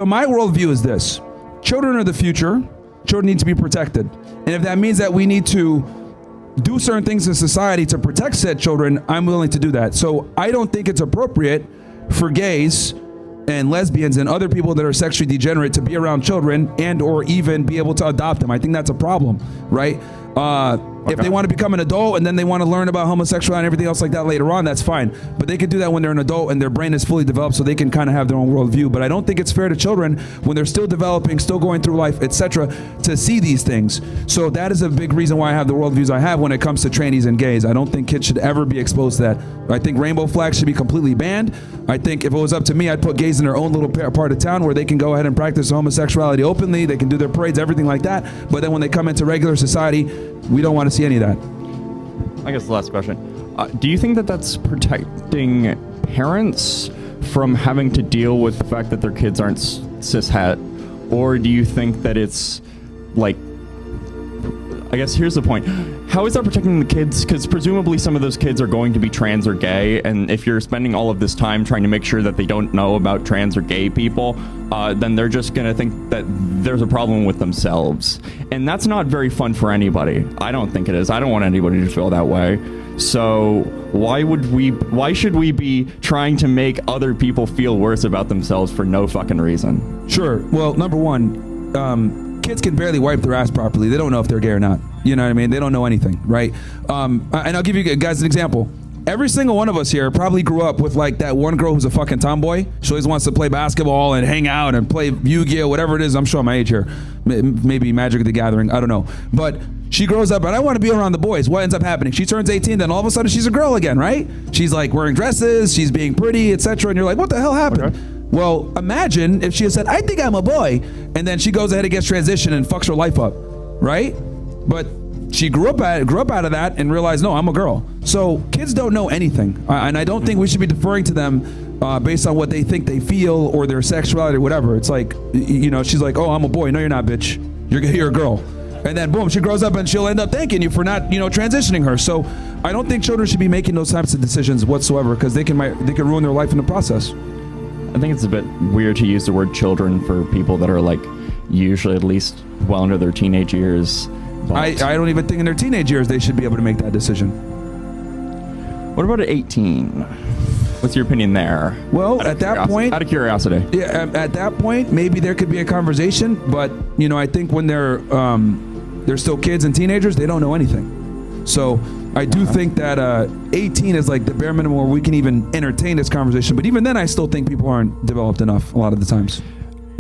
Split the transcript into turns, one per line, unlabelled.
So my worldview is this: children are the future. Children need to be protected. And if that means that we need to do certain things in society to protect said children, I'm willing to do that. So I don't think it's appropriate for gays and lesbians and other people that are sexually degenerate to be around children and or even be able to adopt them. I think that's a problem, right? If they want to become an adult and then they want to learn about homosexuality and everything else like that later on, that's fine. But they could do that when they're an adult and their brain is fully developed, so they can kind of have their own worldview. But I don't think it's fair to children when they're still developing, still going through life, etc., to see these things. So that is a big reason why I have the worldviews I have when it comes to trannies and gays. I don't think kids should ever be exposed to that. I think rainbow flags should be completely banned. I think if it was up to me, I'd put gays in their own little part of town where they can go ahead and practice homosexuality openly. They can do their parades, everything like that. But then when they come into regular society, we don't want to see any of that.
I guess the last question. Do you think that that's protecting parents from having to deal with the fact that their kids aren't cishet? Or do you think that it's like, I guess here's the point. How is that protecting the kids? Because presumably some of those kids are going to be trans or gay, and if you're spending all of this time trying to make sure that they don't know about trans or gay people, then they're just going to think that there's a problem with themselves. And that's not very fun for anybody. I don't think it is. I don't want anybody to feel that way. So why should we be trying to make other people feel worse about themselves for no fucking reason?
Sure. Well, number one, kids can barely wipe their ass properly. They don't know if they're gay or not. You know what I mean? They don't know anything, right? And I'll give you guys an example. Every single one of us here probably grew up with like that one girl who's a fucking tomboy. She always wants to play basketball and hang out and play Yu-Gi-Oh, whatever it is. I'm showing my age here. Maybe Magic the Gathering. I don't know. But she grows up and I want to be around the boys. What ends up happening? She turns 18, then all of a sudden she's a girl again, right? She's like wearing dresses, she's being pretty, etc. And you're like, what the hell happened? Okay. Well, imagine if she had said, I think I'm a boy, and then she goes ahead and gets transitioned and fucks her life up, right? But she grew up out of that and realized, no, I'm a girl. So kids don't know anything, and I don't think we should be deferring to them based on what they think they feel or their sexuality or whatever. It's like, you know, she's like, oh, I'm a boy. No, you're not, bitch. You're a girl. And then boom, she grows up and she'll end up thanking you for not, you know, transitioning her. So I don't think children should be making those types of decisions whatsoever, because they can ruin their life in the process.
I think it's a bit weird to use the word children for people that are like usually at least well into their teenage years.
I don't even think in their teenage years they should be able to make that decision.
What about at 18? What's your opinion there?
Well, at that point,
out of curiosity.
Yeah, at that point, maybe there could be a conversation, but you know, I think when they're still kids and teenagers, they don't know anything. So I do think that 18 is like the bare minimum where we can even entertain this conversation. But even then, I still think people aren't developed enough a lot of the times.